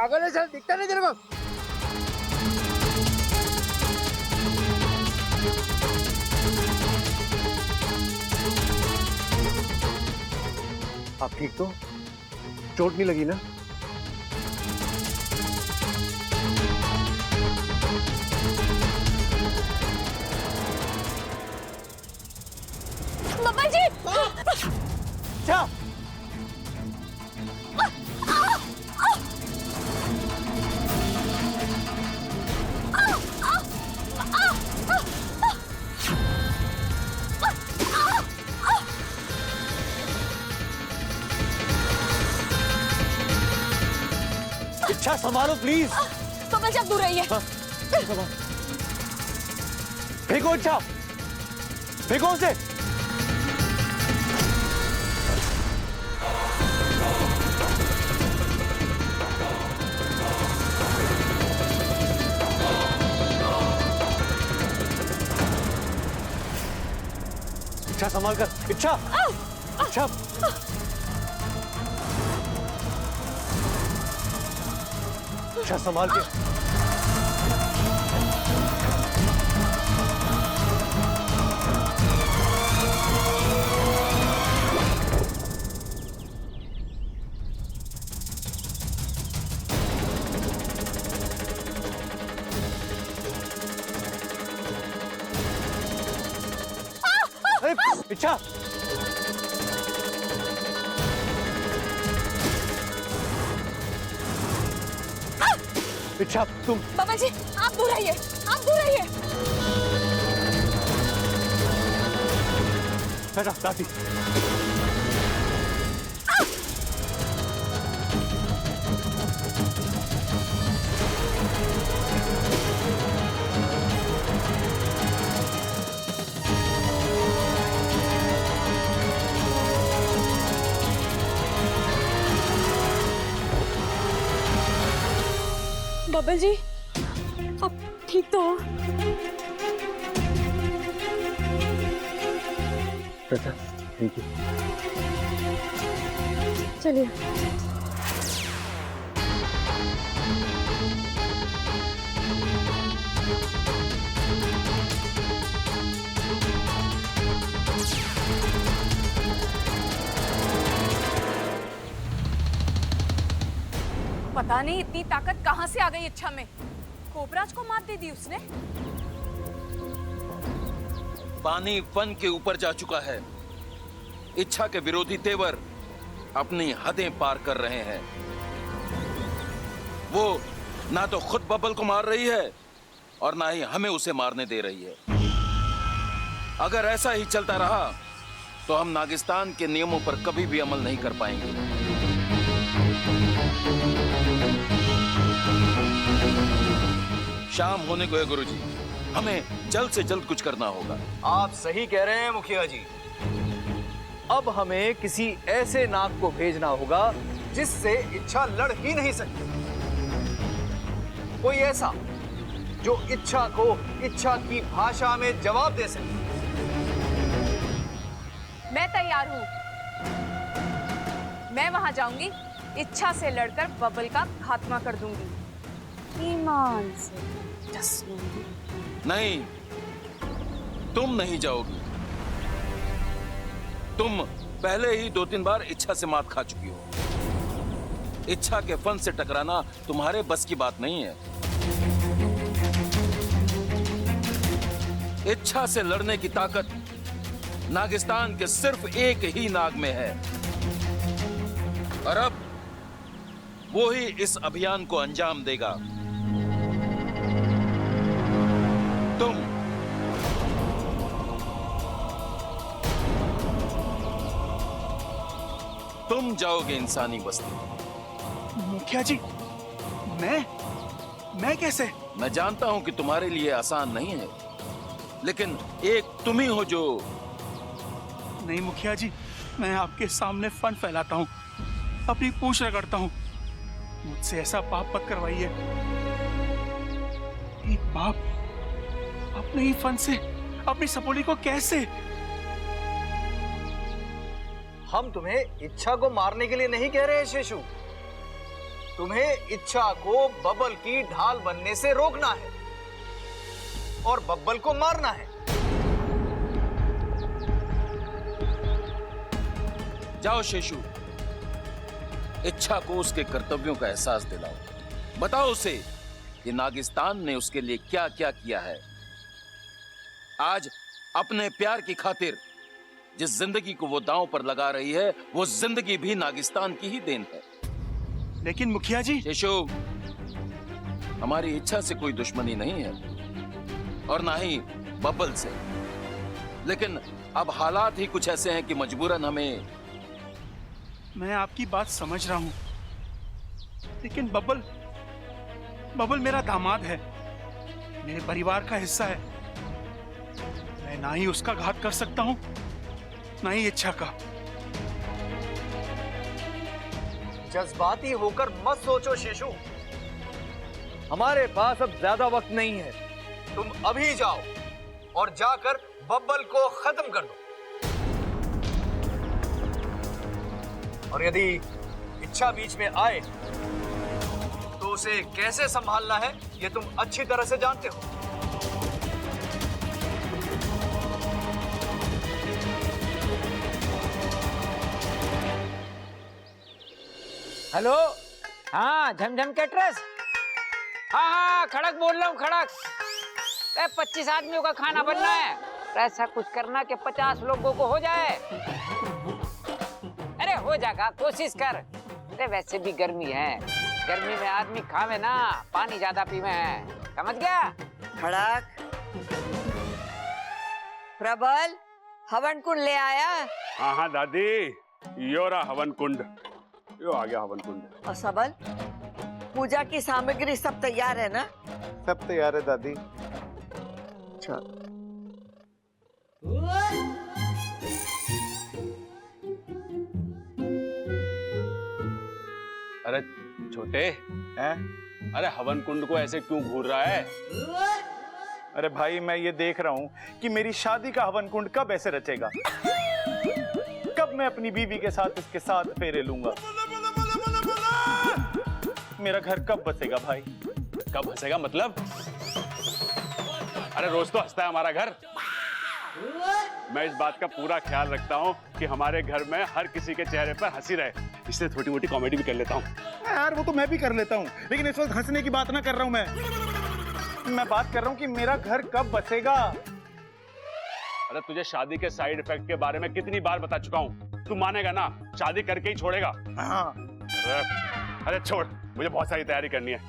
पागल है सर, दिखता नहीं तेरे को? आप ठीक तो? चोट नहीं लगी ना? बब्बर जी! क्या? इच्छा संभालो प्लीज। बब्बर जी आप दूर रहिए। फेंको इच्छा, फेंको उसे। इच्छा संभाल कर, इच्छा, इच्छा। इच्छा संभाल के। इच्छा, इच्छा तुम। बब्बर जी आप दूर रहिए, आप दूर रहिए। बेटा दादी। बब्बर जी आप ठीक तो हो? बेटा थैंक यू। चलिए। पता नहीं इतनी ताकत कहां से आ गई इच्छा में। कोबराज को मात दे दी उसने। पानी फन के ऊपर जा चुका है। इच्छा के विरोधी तेवर अपनी हदें पार कर रहे हैं। वो ना तो खुद बब्बल को मार रही है और ना ही हमें उसे मारने दे रही है। अगर ऐसा ही चलता रहा तो हम नागिस्तान के नियमों पर कभी भी अमल नहीं कर पाएंगे। शाम होने को है गुरुजी, हमें जल्द से जल्द कुछ करना होगा। आप सही कह रहे हैं मुखिया जी। अब हमें किसी ऐसे नाग को भेजना होगा जिससे इच्छा लड़ ही नहीं सकती। कोई ऐसा जो इच्छा को इच्छा की भाषा में जवाब दे सके। मैं तैयार हूं। मैं वहां जाऊंगी, इच्छा से लड़कर बब्बल का खात्मा कर दूंगी। ईमान से डस लूंगी। नहीं, तुम नहीं जाओगी। तुम पहले ही 2-3 बार इच्छा से मात खा चुकी हो। इच्छा के फन से टकराना तुम्हारे बस की बात नहीं है। इच्छा से लड़ने की ताकत नागिस्तान के सिर्फ एक ही नाग में है और अब वो ही इस अभियान को अंजाम देगा। तुम जाओगे इंसानी बस्ती। मुखिया जी, मैं कैसे? मैं जानता हूं कि तुम्हारे लिए आसान नहीं है, लेकिन एक तुम ही हो जो। नहीं मुखिया जी, मैं आपके सामने फन फैलाता हूँ, अपनी पूंछ रगड़ता हूँ। मुझसे ऐसा पाप मत करवाइए। एक बाप अपने ही फन से अपनी सपोली को कैसे? हम तुम्हें इच्छा को मारने के लिए नहीं कह रहे हैं शेषु। तुम्हें इच्छा को बबल की ढाल बनने से रोकना है और बब्बल को मारना है। जाओ शेषु, इच्छा को उसके कर्तव्यों का एहसास दिलाओ। बताओ उसे कि नागिस्तान ने उसके लिए क्या क्या किया है। आज अपने प्यार की खातिर जिस जिंदगी को वो दांव पर लगा रही है, वो जिंदगी भी नागिस्तान की ही देन है। लेकिन मुखिया जी, शेषु, हमारी इच्छा से कोई दुश्मनी नहीं है और ना ही बब्बल से, लेकिन अब हालात ही कुछ ऐसे हैं कि मजबूरन हमें। मैं आपकी बात समझ रहा हूं, लेकिन बब्बल मेरा दामाद है, मेरे परिवार का हिस्सा है। मैं ना ही उसका घात कर सकता हूं, ना ही इच्छा का। जज्बाती होकर मत सोचो शेषु, हमारे पास अब ज्यादा वक्त नहीं है। तुम अभी जाओ और जाकर बब्बल को खत्म कर दो। और यदि इच्छा बीच में आए तो उसे कैसे संभालना है, यह तुम अच्छी तरह से जानते हो। हेलो, हाँ झमझम कैटरस। हाँ हाँ, खड़क बोल रहा हूँ, खड़क। 25 आदमियों का खाना बनना है, ऐसा कुछ करना कि 50 लोगों को हो जाए। अरे हो जाएगा, कोशिश कर। अरे वैसे भी गर्मी है, गर्मी में आदमी खावे ना, पानी ज्यादा पीवे है, समझ गया? खड़क, प्रबल, हवन कुंड ले आया? हाँ हाँ दादी, यो रहा हवन कुंड, यो आ गया हवन कुंड। और सबल, पूजा की सामग्री सब तैयार है ना? सब तैयार है दादी। चल। अरे छोटे हैं? अरे हवन कुंड को ऐसे क्यों घूर रहा है? अरे भाई, मैं ये देख रहा हूँ कि मेरी शादी का हवन कुंड कब ऐसे रचेगा, कब मैं अपनी बीवी के साथ इसके साथ फेरे लूंगा, मेरा घर कब बसेगा भाई? कब हंसेगा मतलब? अरे रोज तो हंसता है हमारा घर। मैं इस बात का पूरा ख्याल रखता हूँ कि हमारे घर में हर किसी के चेहरे पर हंसी रहे, इसलिए छोटी मोटी कॉमेडी भी कर लेता हूँ। यार वो तो मैं भी कर लेता हूँ, लेकिन इस वक्त हंसने की बात ना कर रहा हूँ मैं बात कर रहा हूँ कि मेरा घर कब बसेगा। अरे तुझे शादी के साइड इफेक्ट के बारे में कितनी बार बता चुका हूँ, तू मानेगा ना? शादी करके ही छोड़ेगा। हाँ। अरे छोड़, मुझे बहुत सारी तैयारी करनी है।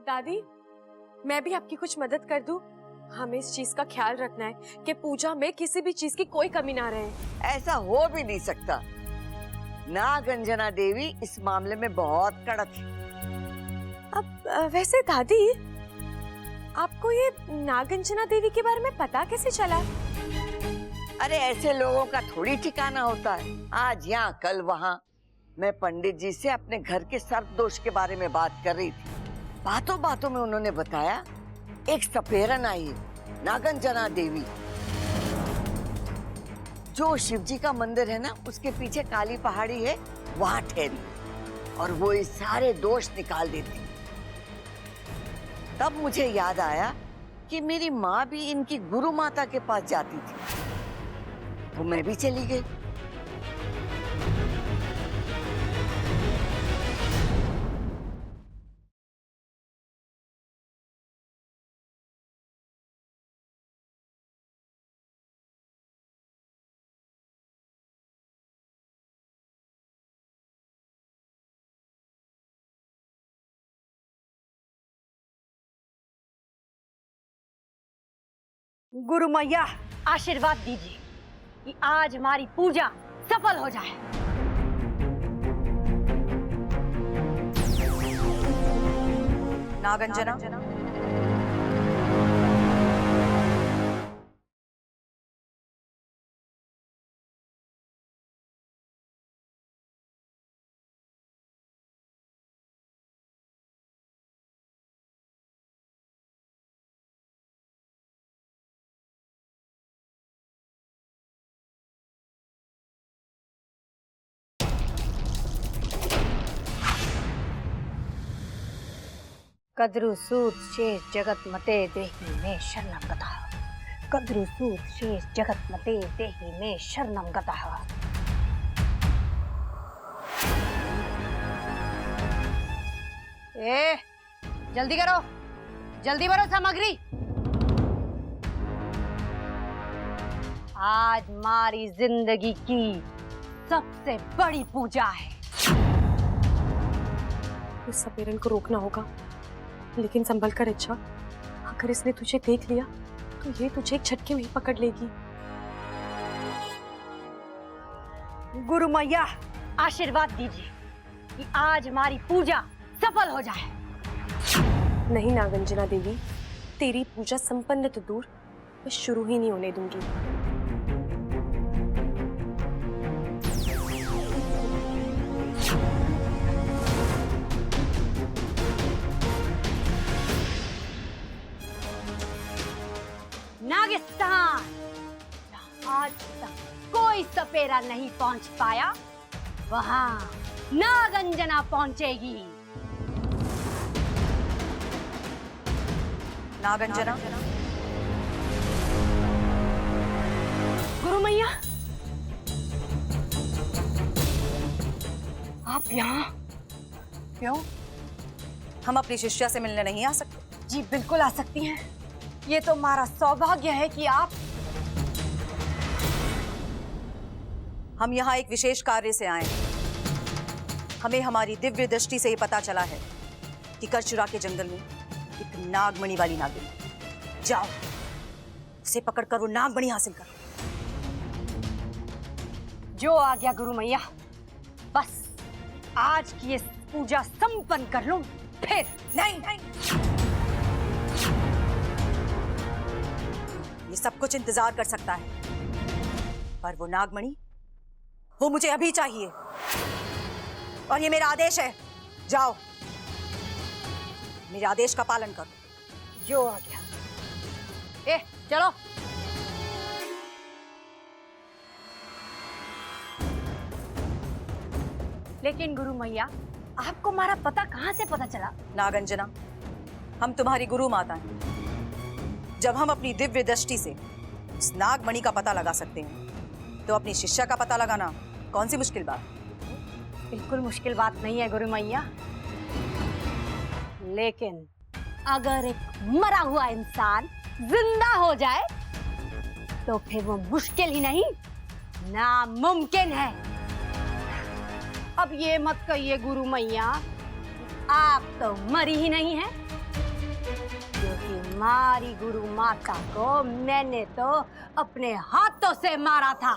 दादी, मैं भी आपकी कुछ मदद कर दूं? हमें इस चीज का ख्याल रखना है कि पूजा में किसी भी चीज की कोई कमी ना रहे। ऐसा हो भी नहीं सकता। नागंजना देवी इस मामले में बहुत कड़क है। अब वैसे दादी, आपको ये नागंजना देवी के बारे में पता कैसे चला? अरे ऐसे लोगों का थोड़ी ठिकाना होता है, आज यहाँ कल वहाँ। मैं पंडित जी से अपने घर के सर्प दोष के बारे में बात कर रही थी। बातों बातों में उन्होंने बताया एक सपेरन आई है, नागंजना देवी, जो शिव जी का मंदिर है ना, उसके पीछे काली पहाड़ी है, वहां ठहरी और वो इस सारे दोष निकाल देती। तब मुझे याद आया कि मेरी माँ भी इनकी गुरु माता के पास जाती थी, तो मैं भी चली गई। गुरु मैया आशीर्वाद दीजिए कि आज हमारी पूजा सफल हो जाए। नागंजना, कद्रुसूत शेष जगत मते देहि मे शरणं गतः। कद्रुसूत शेष जगत मते देहि मे शरणं गतः। जल्दी करो, जल्दी भरो सामग्री। आज हमारी जिंदगी की सबसे बड़ी पूजा है। उस सपेरन को रोकना होगा, लेकिन संभल कर अच्छा। अगर इसने तुझे देख लिया तो ये तुझे एक झटके में ही पकड़ लेगी। गुरु मैया आशीर्वाद दीजिए कि आज हमारी पूजा सफल हो जाए। नहीं नागंजना देवी, तेरी पूजा संपन्न तो दूर, मैं शुरू ही नहीं होने दूंगी। नागिस्तान आज तक कोई सपेरा नहीं पहुंच पाया, वहां नागंजना पहुंचेगी। नागंजना, गुरु मैया, आप यहाँ क्यों? हम अपनी शिष्या से मिलने नहीं आ सकते? जी बिल्कुल आ सकती हैं। ये तो हमारा सौभाग्य है कि आप। हम यहाँ एक विशेष कार्य से आए हैं। हमें हमारी दिव्य दृष्टि से ये पता चला है कि करचुरा के जंगल में एक नागमणि वाली नागिन है। जाओ, उसे पकड़कर वो नागमणि हासिल करो। जो आ गया गुरु मैया, बस आज की ये पूजा संपन्न कर लूं, फिर नहीं, नहीं। ये सब कुछ इंतजार कर सकता है, पर वो नागमणि, वो मुझे अभी चाहिए। और ये मेरा आदेश है। जाओ, मेरे आदेश का पालन करो। जो आ गया। चलो। लेकिन गुरु मैया, आपको हमारा पता कहाँ से पता चला? नागंजना, हम तुम्हारी गुरु माता हैं। जब हम अपनी दिव्य दृष्टि से उस नागमणि का पता लगा सकते हैं, तो अपनी शिष्या का पता लगाना कौन सी मुश्किल बात? बिल्कुल मुश्किल बात नहीं है गुरु मैया, लेकिन अगर एक मरा हुआ इंसान जिंदा हो जाए तो फिर वो मुश्किल ही नहीं, नामुमकिन है। अब ये मत कहिए गुरु मैया, आप तो मरी ही नहीं है, क्योंकि हमारी गुरु माता को मैंने तो अपने हाथों से मारा था।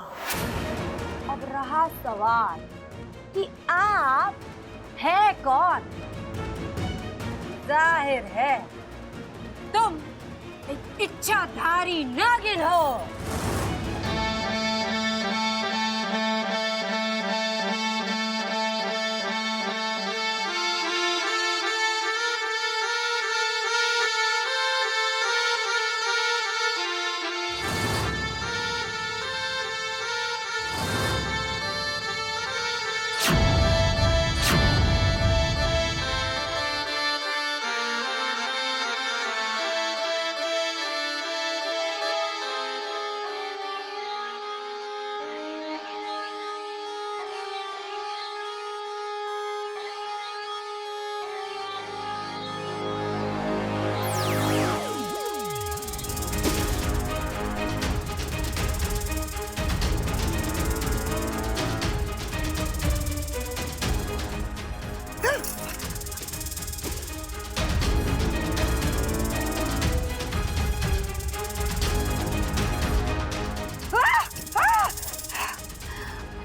अब रहा सवाल कि आप है कौन? जाहिर है तुम एक इच्छाधारी नागिन हो।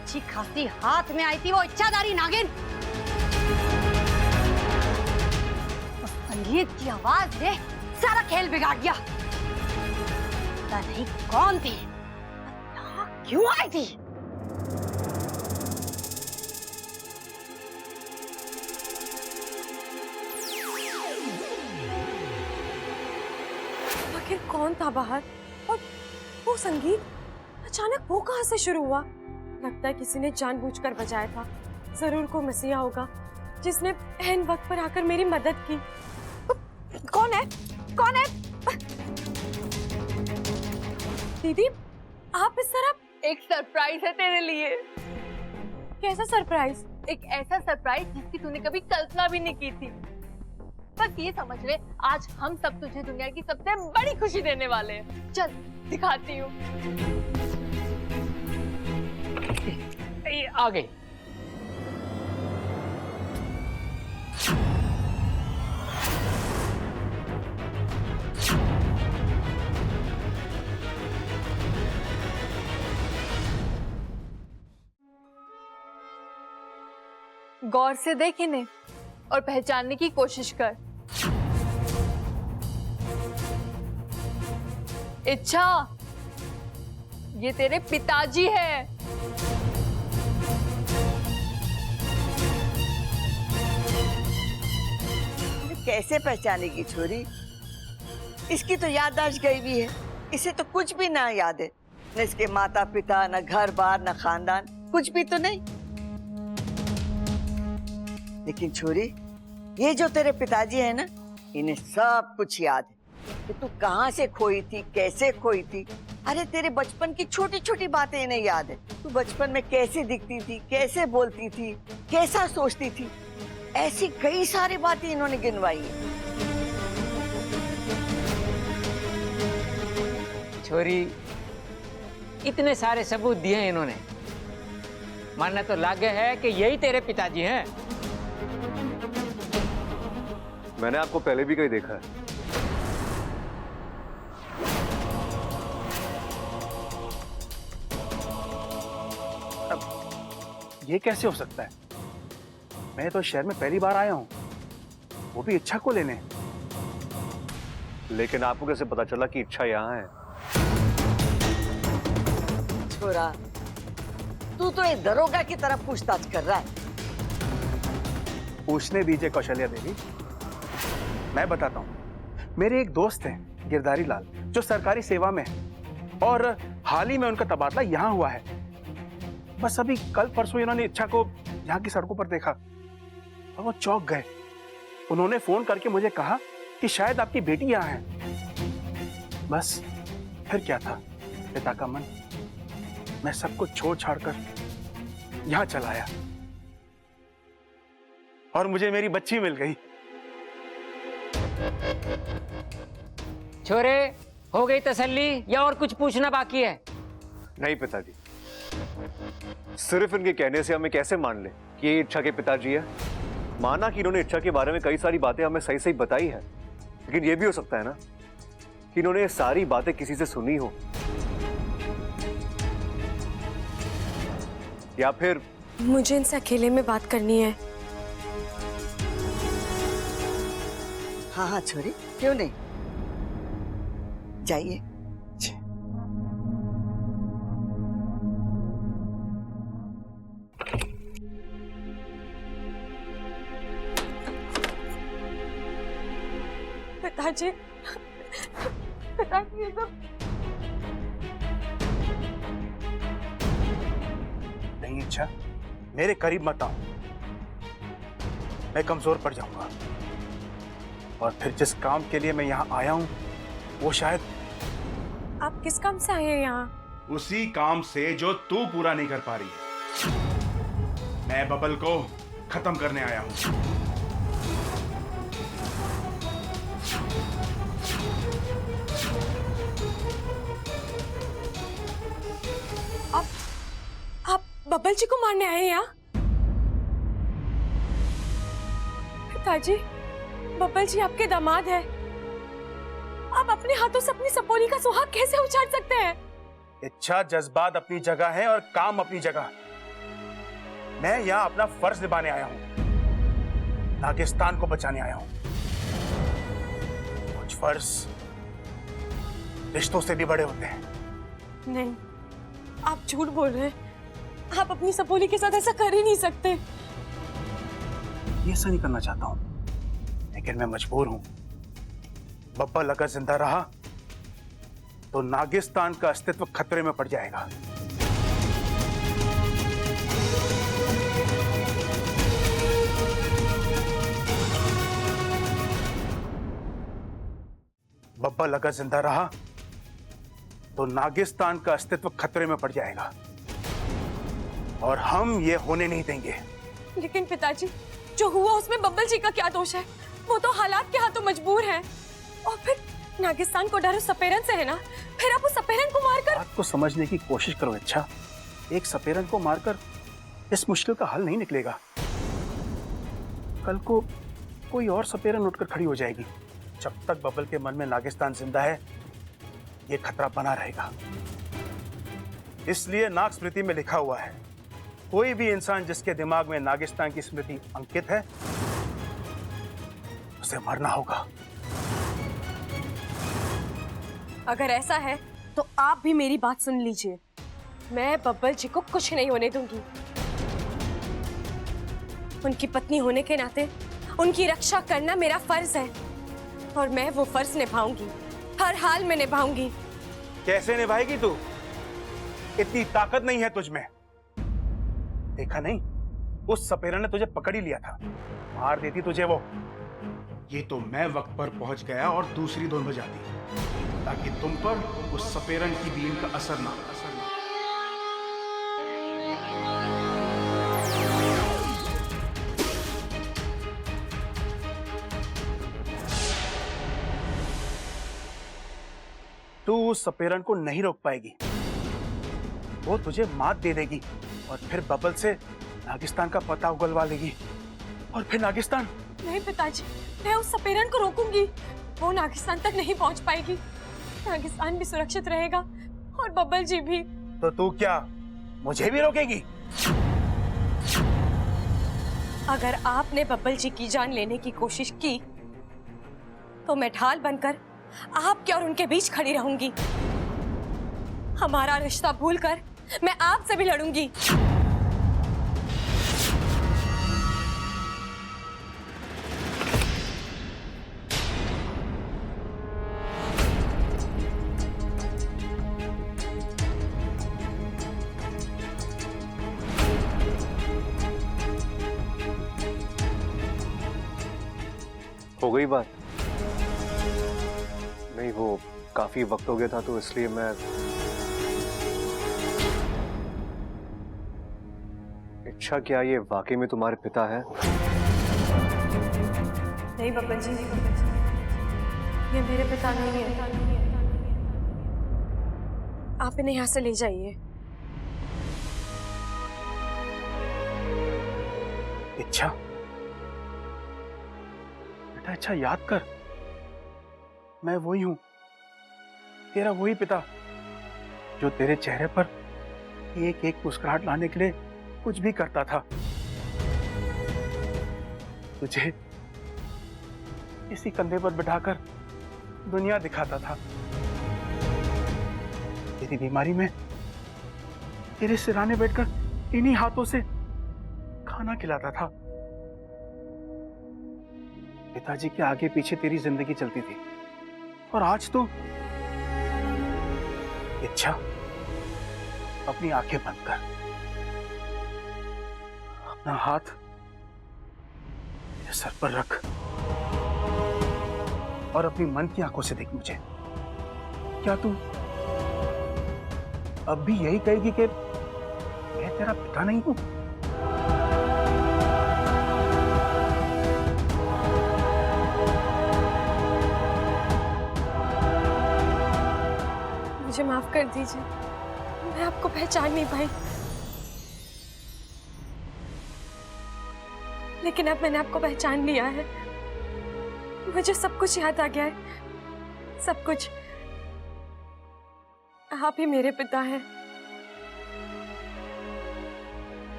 अच्छी खासी हाथ में आई थी वो इच्छाधारी नागिन। उस संगीत की आवाज ने सारा खेल बिगाड़ दिया। पता नहीं कौन थी, यहाँ क्यों आई थी? आखिर कौन था बाहर? और वो संगीत अचानक वो कहां से शुरू हुआ? लगता है किसी ने जानबूझकर बजाया था। जरूर को मसीहा होगा जिसने एन वक्त पर आकर मेरी मदद की। कौन है? कौन है? दीदी, आप इस तरह। एक सरप्राइज है तेरे लिए। कैसा सरप्राइज? एक ऐसा सरप्राइज जिसकी तूने कभी कल्पना भी नहीं की थी। बस ये समझ ले, आज हम सब तुझे दुनिया की सबसे बड़ी खुशी देने वाले हैं। चल दिखाती हूँ। ये आ गई। गौर से देख इन्हें और पहचानने की कोशिश कर। इच्छा, ये तेरे पिताजी है। कैसे पहचानेगी छोरी? इसकी तो याददाश्त गई भी है। इसे तो कुछ भी ना याद है, न इसके माता पिता, न घर बार, न खानदान, कुछ भी तो नहीं। लेकिन छोरी, ये जो तेरे पिताजी है ना, इन्हें सब कुछ याद है कि तू कहाँ से खोई थी, कैसे खोई थी। अरे तेरे बचपन की छोटी छोटी बातें इन्हें याद है। तू बचपन में कैसे दिखती थी, कैसे बोलती थी, कैसा सोचती थी, ऐसी कई सारी बातें इन्होंने गिनवाई है। छोरी, इतने सारे सबूत दिए हैं इन्होंने, मानना तो लागे है कि यही तेरे पिताजी हैं। मैंने आपको पहले भी कहीं देखा है। अब ये कैसे हो सकता है? मैं तो शहर में पहली बार आया हूँ, वो भी इच्छा को लेने। लेकिन आपको कैसे पता चला कि इच्छा यहाँ है? छोरा, तू तो एक दरोगा की तरफ पूछताछ कर रहा है। पूछने दीजिए कौशल्या देवी, मैं बताता हूँ। मेरे एक दोस्त हैं गिरधारी लाल, जो सरकारी सेवा में है और हाल ही में उनका तबादला यहाँ हुआ है। बस अभी कल परसों इन्होंने इच्छा को यहाँ की सड़कों पर देखा और वो चौंक गए। उन्होंने फोन करके मुझे कहा कि शायद आपकी बेटी यहाँ है। बस फिर क्या था, पिता का मन। मैं सब कुछ छोड़ छाड़ कर यहाँ चला आया और मुझे मेरी बच्ची मिल गई। छोरे, हो गई तसल्ली या और कुछ पूछना बाकी है? नहीं पिताजी, सिर्फ इनके कहने से हमें कैसे मान ले कि ये इच्छा के पिताजी है। माना कि इन्होंने इच्छा के बारे में कई सारी बातें हमें सही सही बताई है, लेकिन ये भी हो सकता है ना कि इन्होंने ये सारी बातें किसी से सुनी हो, या फिर मुझे इनसे अकेले में बात करनी है। हाँ हाँ छोरी, क्यों नहीं, जाइए। पिताजी, पिताजी, ये सब नहीं इच्छा, मेरे करीब मत आओ, मैं कमजोर पड़ जाऊंगा। और फिर जिस काम के लिए मैं यहाँ आया हूँ वो शायद। आप किस काम से आए हैं यहाँ? उसी काम से जो तू पूरा नहीं कर पा रही है। मैं बबल को खत्म करने आया हूँ। आप बब्बल जी को मारने आए हैं यहाँ? पिताजी, बब्बल जी आपके दामाद है। आप अपने हाथों से अपनी सपोली का सुहाग कैसे उछाल सकते हैं? इच्छा, जज्बात अपनी जगह है और काम अपनी जगह। मैं यहाँ अपना फर्ज निभाने आया हूँ, नागिस्तान को बचाने आया हूँ। कुछ फर्ज रिश्तों से भी बड़े होते हैं। नहीं, आप झूठ बोल रहे हैं। आप अपनी सपोली के साथ ऐसा कर ही नहीं सकते। ये ऐसा नहीं करना चाहता हूँ, लेकिन मैं मजबूर हूं। बब्बल अगर जिंदा रहा तो नागिस्तान का अस्तित्व खतरे में पड़ जाएगा। बब्बल अगर जिंदा रहा तो नागिस्तान का अस्तित्व खतरे में पड़ जाएगा और हम ये होने नहीं देंगे। लेकिन पिताजी, जो हुआ उसमें बब्बल जी का क्या दोष है? वो तो हालात के हाथों मजबूर हैं। और फिर नागिस्तान को डर उस सपेरन से है ना, फिर आप उस सपेरन को मारकर। बात को समझने की कोशिश करो। अच्छा, एक सपेरन को मारकर इस मुश्किल का हल नहीं निकलेगा। कल को कोई और सपेरन उठकर खड़ी हो जाएगी। जब तक बब्बल के मन में नागिस्तान जिंदा है, ये खतरा बना रहेगा। इसलिए नाग स्मृति में लिखा हुआ है, कोई भी इंसान जिसके दिमाग में नागिस्तान की स्मृति अंकित है, उसे मरना होगा। अगर ऐसा है तो आप भी मेरी बात सुन लीजिए। मैं बब्बल जी को कुछ नहीं होने दूंगी। उनकी पत्नी होने के नाते उनकी रक्षा करना मेरा फर्ज है और मैं वो फर्ज निभाऊंगी, हर हाल में निभाऊंगी। कैसे निभाएगी तू? इतनी ताकत नहीं है तुझमें। देखा नहीं, उस सपेरन ने तुझे पकड़ ही लिया था। मार देती तुझे वो। ये तो मैं वक्त पर पहुंच गया और दूसरी धुन बजा दी ताकि तुम पर उस सपेरन की बीन का असर ना हो। तू उस सपेरन को नहीं रोक पाएगी। वो तुझे मात दे देगी और फिर बब्बल से नागिस्तान का पता उगलवा लेगी और फिर नागिस्तान। नहीं पिताजी, मैं उस सपेरन को रोकूंगी। वो नागिस्तान तक नहीं पहुंच पाएगी। नागिस्तान भी सुरक्षित रहेगा और बब्बल जी भी। तो तू क्या मुझे भी रोकेगी? अगर आपने बब्बल जी की जान लेने की कोशिश की तो मैं ढाल बनकर आपके और उनके बीच खड़ी रहूंगी। हमारा रिश्ता भूलकर मैं आपसे भी लड़ूंगी। हो गई बात? नहीं, वो काफी वक्त हो गया था तो इसलिए मैं। इच्छा, क्या ये वाकई में तुम्हारे पिता है? नहीं बब्बल जी, ये मेरे पिता नहीं है। आप इन्हें यहाँ से ले जाइए। इच्छा, बेटा अच्छा याद कर, मैं वही हूं, तेरा वही पिता जो तेरे चेहरे पर एक एक मुस्कुराहट लाने के लिए कुछ भी करता था। तुझे इसी कंधे पर बिठाकर दुनिया दिखाता था। तेरी बीमारी में तेरे सिराने बैठकर इन्हीं हाथों से खाना खिलाता था। पिताजी के आगे पीछे तेरी जिंदगी चलती थी और आज तो इच्छा, अपनी आंखें बंद कर, अपना हाथ मेरे सर पर रख और अपनी मन की आंखों से देख मुझे। क्या तू अब भी यही कहेगी कि मैं तेरा पिता नहीं हूं? मुझे माफ कर दीजिए, मैं आपको पहचान नहीं पाई। लेकिन अब मैंने आपको पहचान लिया है। मुझे सब कुछ याद आ गया है, सब कुछ। आप ही मेरे पिता हैं।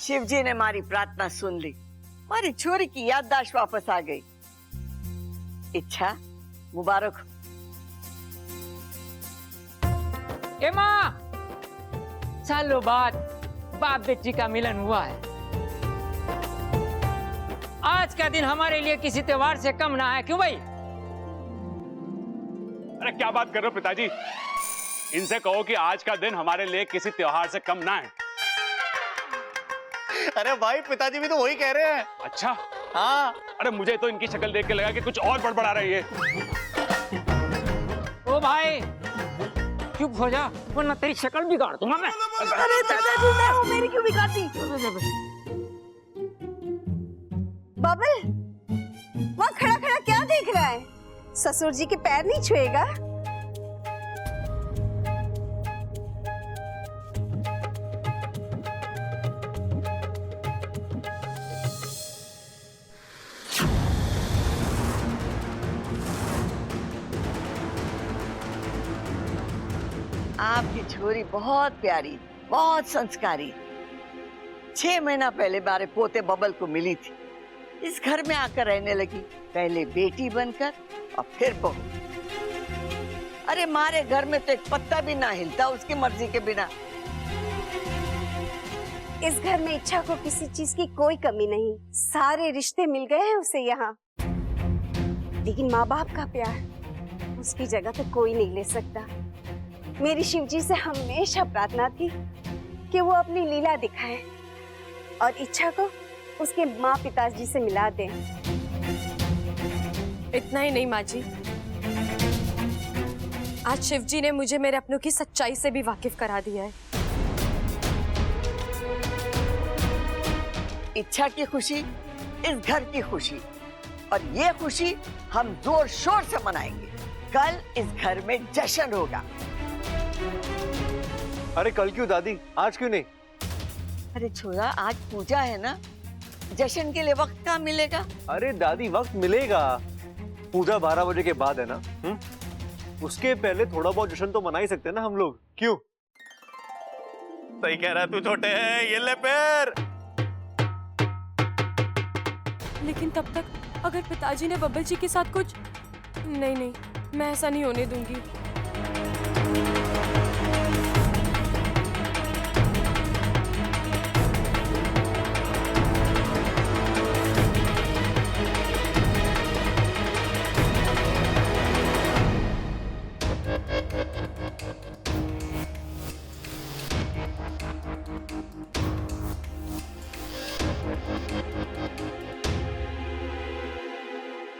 शिव जी ने हमारी प्रार्थना सुन ली, हमारी छोरी की याददाश्त वापस आ गई। इच्छा, मुबारक। ए माँ, सालों बाद बाप बेटी का मिलन हुआ है। आज का दिन हमारे लिए किसी त्योहार से कम ना है, क्यों भाई? अरे क्या बात कर रहे हो पिताजी? इनसे कहो कि आज का दिन हमारे लिए किसी त्योहार से कम ना है। अरे भाई, पिताजी भी तो वही कह रहे हैं। अच्छा, हाँ। अरे मुझे तो इनकी शक्ल देख के लगा कि कुछ और बड़बड़ा रही है। ओ भाई चुप हो जा वरना तेरी शक्ल बिगाड़ दूंगा मैं। अरे दादाजी मैं हूँ, मेरी क्यों बिगाड़ती? बबल, वहाँ खड़ा खड़ा क्या देख रहा है? ससुर जी के पैर नहीं छुएगा? आपकी छोरी बहुत प्यारी, बहुत संस्कारी। 6 महीना पहले हमारे पोते बबल को मिली थी। इस घर में आकर रहने लगी, पहले बेटी बनकर और फिर बहू। अरे मारे घर में तो एक पत्ता भी ना हिलता उसकी मर्जी के बिना। इस घर में इच्छा को किसी चीज की कोई कमी नहीं, सारे रिश्ते मिल गए हैं उसे यहाँ। लेकिन माँ बाप का प्यार उसकी जगह तो कोई नहीं ले सकता। मेरी शिवजी से हमेशा प्रार्थना थी कि वो अपनी लीला दिखाए और इच्छा को उसके माँ पिताजी से मिला दें। इतना ही नहीं माँ जी, आज शिवजी ने मुझे मेरे अपनों की सच्चाई से भी वाकिफ करा दिया है। इच्छा की खुशी इस घर की खुशी, और ये खुशी हम जोर शोर से मनाएंगे। कल इस घर में जश्न होगा। अरे कल क्यों दादी, आज क्यों नहीं? अरे छोरा, आज पूजा है ना, जश्न के लिए वक्त कहाँ मिलेगा? अरे दादी वक्त मिलेगा, पूजा 12 बजे के बाद है ना। उसके पहले थोड़ा बहुत जश्न तो मना ही सकते हैं ना हम लोग, क्यों? सही कह रहा तू छोटे है, ये ले पैर। लेकिन तब तक अगर पिताजी ने बब्बल जी के साथ कुछ नहीं, मैं ऐसा नहीं होने दूंगी।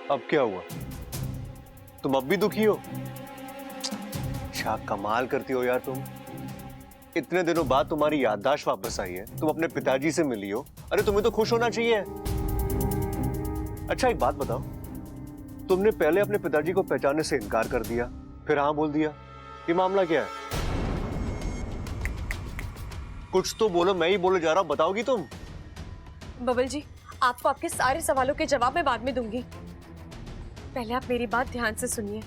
अब क्या हुआ? तुम अब भी दुखी हो? क्या कमाल करती हो यार तुम। इतने दिनों बाद तुम्हारी याददाश्त वापस आई है, तुम अपने पिताजी से मिली हो। अरे तुम्हें तो खुश होना चाहिए। अच्छा एक बात बताओ, तुमने पहले अपने पिताजी को पहचानने से इनकार कर दिया, फिर हाँ बोल दिया, ये मामला क्या है? कुछ तो बोलो, मैं ही बोले जा रहा हूं, बताओगी तुम? बबल जी, आपको आपके सारे सवालों के जवाब मैं बाद में दूंगी। पहले आप मेरी बात ध्यान से सुनिए।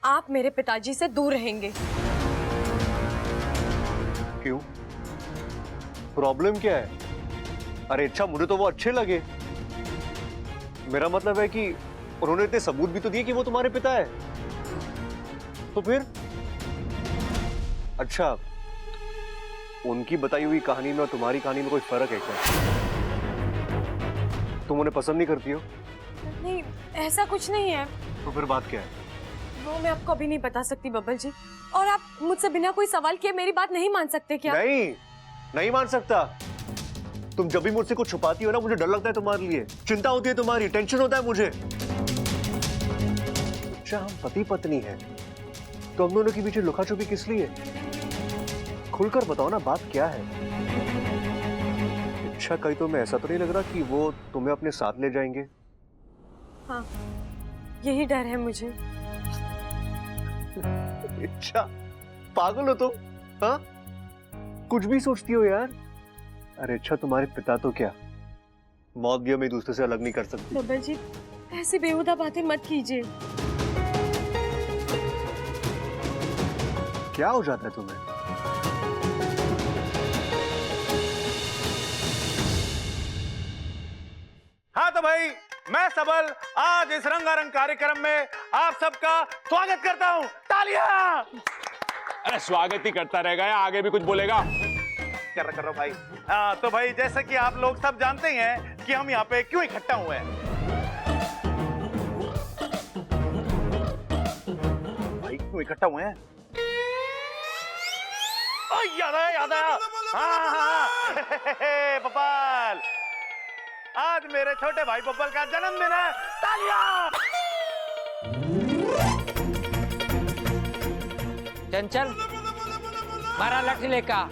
आप मेरे पिताजी से दूर रहेंगे। क्यों? प्रॉब्लम क्या है? अरे अच्छा, मुझे तो वो अच्छे लगे। मेरा मतलब है कि उन्होंने इतने सबूत भी तो दिए कि वो तुम्हारे पिता है। तो फिर अच्छा, उनकी बताई हुई कहानी में और तुम्हारी कहानी में कोई फर्क है क्या? तुम उन्हें पसंद नहीं करती हो? नहीं, ऐसा कुछ नहीं है। तो फिर बात क्या है? वो मैं आपको अभी नहीं बता सकती बब्बल जी। और आप मुझसे बिना कोई सवाल किए मेरी बात नहीं मान सकते क्या? नहीं मान सकता। तुम जब भी मुझसे कुछ छुपाती हो ना, मुझे डर लगता है तुम्हारे लिए, चिंता होती है तुम्हारी, टेंशन होता है मुझे। अच्छा हम पति पत्नी हैं, तो हम दोनों के बीच लुका छुपी किस लिए? खुलकर बताओ ना, बात क्या है? अच्छा कहीं तो मैं ऐसा तो नहीं लग रहा कि वो तुम्हें अपने साथ ले जाएंगे? हाँ, यही डर है मुझे। अच्छा पागल हो तुम, हाँ? कुछ भी सोचती हो यार। अरे अच्छा तुम्हारे पिता तो क्या मौत भी हमें एक दूसरे से अलग नहीं कर सकती। बब्बल जी, ऐसी बेहुदा बातें मत कीजिए। क्या हो जाता है तुम्हें? हाँ तो भाई, मैं सबल आज इस रंगारंग कार्यक्रम में आप सबका स्वागत करता हूँ। तालियां! अरे स्वागत ही करता रहेगा या आगे भी कुछ बोलेगा? करो भाई। हाँ तो भाई, जैसे कि आप लोग सब जानते हैं कि हम यहाँ पे क्यों इकट्ठा हुए हैं। भाई क्यों इकट्ठा हुए हैं? याद आया। हाँ बपाल, आज मेरे छोटे भाई बब्बल का जन्मदिन है। तालियां! चंचल, मारा लठ लेकर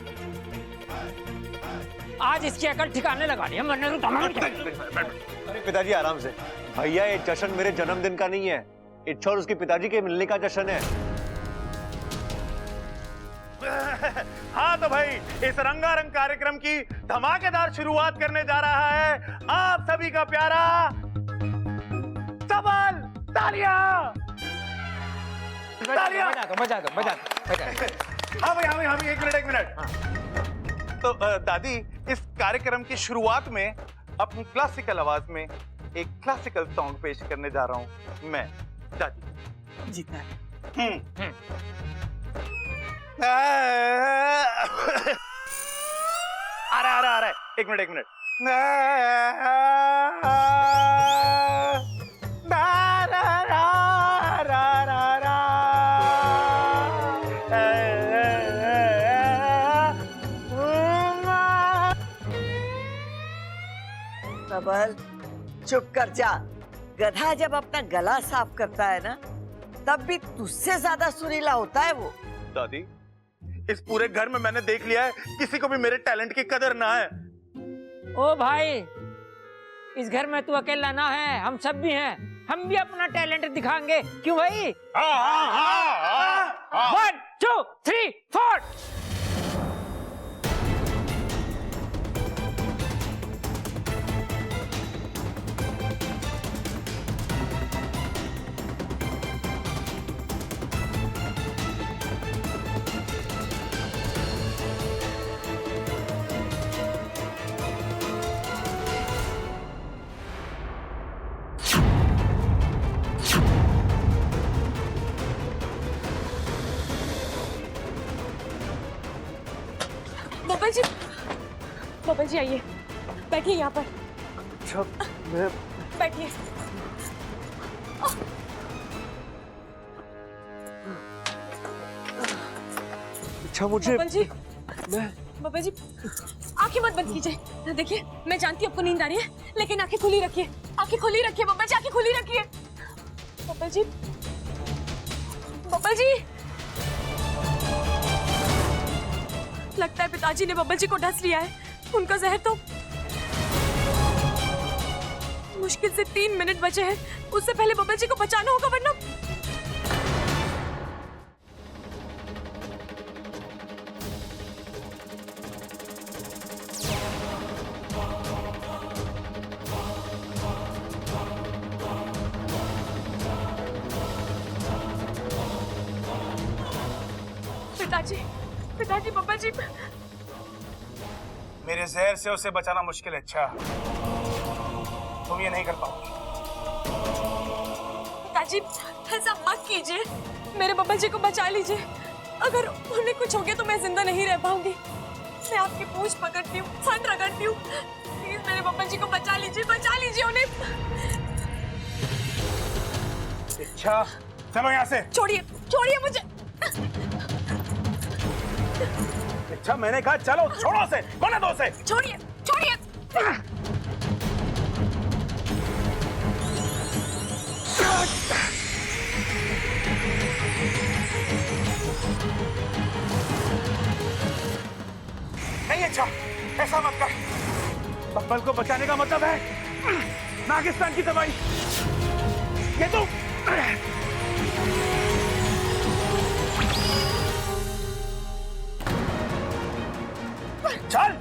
आज इसकी अकल ठिकाने लगा दिया मैंने तो तमाम। अरे पिताजी आराम से। भैया ये जश्न मेरे जन्मदिन का नहीं है, इच्छा और उसके पिताजी के मिलने का जश्न है। हाँ तो भाई इस रंगारंग कार्यक्रम की धमाकेदार शुरुआत करने जा रहा है आप सभी का प्यारा सबल। तालियां! तालियां! बजा दो। हाँ भाई एक मिनट। तो दादी, इस कार्यक्रम की शुरुआत में अपनी क्लासिकल आवाज में एक क्लासिकल सॉन्ग पेश करने जा रहा हूँ मैं। दादी जीता है। आ रहा है। एक मिनट। सबल, चुप कर जा। गधा जब अपना गला साफ करता है ना, तब भी तुझसे ज्यादा सुरीला होता है वो। दादी, इस पूरे घर में मैंने देख लिया है किसी को भी मेरे टैलेंट की कदर ना है। ओ भाई, इस घर में तू अकेला ना है, हम सब भी हैं। हम भी अपना टैलेंट दिखाएंगे, क्यों भाई? 1 2 3 4। बब्बल जी आइए, बैठिए यहाँ पर। अच्छा, मैं बैठिए। अच्छा मुझे बब्बल जी आंखें मत बंद कीजिए। देखिए, मैं जानती हूँ आपको नींद आ रही है, लेकिन आंखें खुली रखिए। आंखें खुली रखिए बब्बल जी, आंखें खुली रखिए। बब्बल जी, बब्बल जी, लगता है पिताजी ने बब्बल जी को डस लिया है। उनका जहर तो मुश्किल से 3 मिनट बचे हैं, उससे पहले बब्बल जी को बचाना होगा, वरना पिताजी बब्बल जी। मेरे जहर से उसे बचाना मुश्किल है। अच्छा, तुम ये नहीं कर पाओगे। पिताजी ऐसा मत कीजिए, मेरे बब्बल जी को बचा लीजिए। अगर उन्हें कुछ हो गया तो मैं जिंदा नहीं रह पाऊंगी। मैं आपकी पूंछ पकड़ती हूँ, फन रगड़ती हूँ। प्लीज मेरे बब्बल जी को बचा लीजिए उन्हें। अच्छा, चलो यहाँ से। छोड़िए मुझे। अच्छा, मैंने कहा चलो, छोड़ो से, कोने दो से। छोड़िए। नहीं, अच्छा ऐसा मत कर। बब्बल को बचाने का मतलब है नागिस्तान की दवाई। ये तो चल।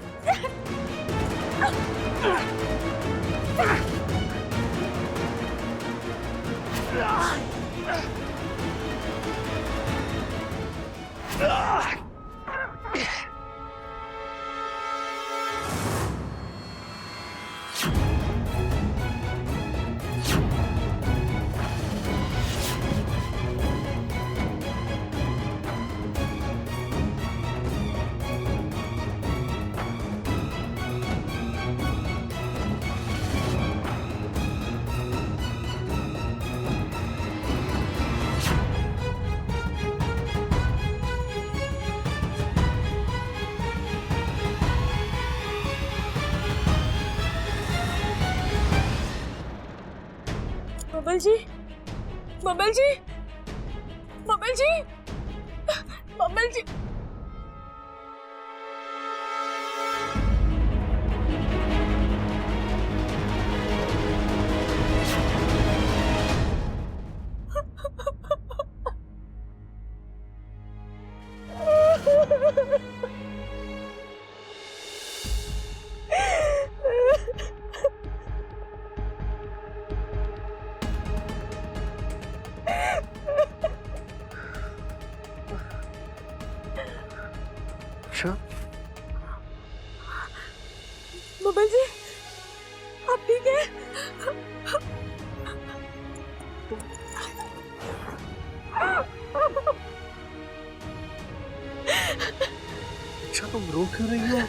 बबल जी, बबल जी, बबल जी, बबल जी। अच्छा, बबल जी, आप ठीक है? अच्छा तुम रो क्यों रही हो?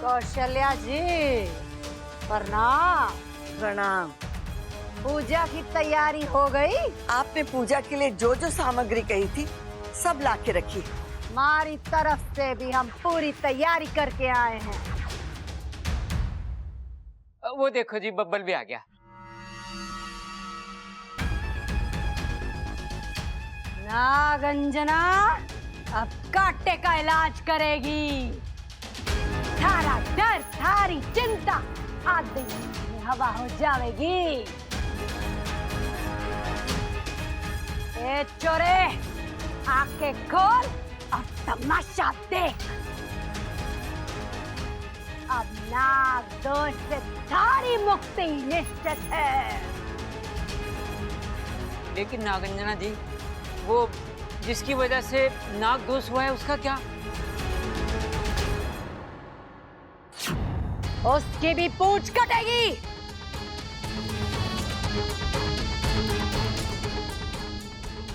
कौशल्या जी, प्रणाम। प्रणाम। पूजा की तैयारी हो गई? आपने पूजा के लिए जो जो सामग्री कही थी सब ला के रखी। हमारी तरफ से भी हम पूरी तैयारी करके आए हैं। वो देखो जी, बब्बल भी आ गया। नागंजना अब कांटे का इलाज करेगी। थारा डर, थारी चिंता आदमी में हवा हो जाएगी। ए चोरे, आंखें खोल और तमाशा देख। अब नाग दोष से थारी मुक्ति निश्चित है। लेकिन नागंजना जी, वो जिसकी वजह से नाग दोष हुआ है उसका क्या? उसकी भी पूंछ कटेगी।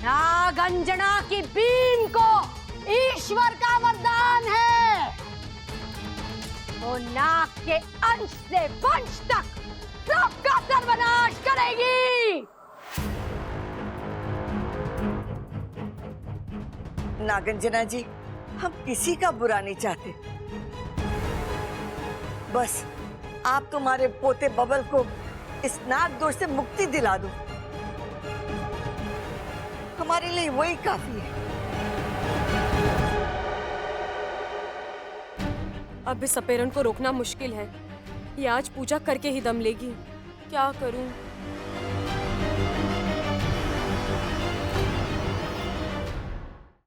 नागंजना की बीन को ईश्वर का वरदान है। वो नाग के अंश से वंश तक सबका सर्वनाश करेगी। नागंजना जी, हम किसी का बुरा नहीं चाहते। बस आप तुम्हारे पोते बबल को इस नाग दोष से मुक्ति दिला दो, हमारे लिए वही काफी है। अब इस सपेरन को रोकना मुश्किल है। ये आज पूजा करके ही दम लेगी। क्या करूं?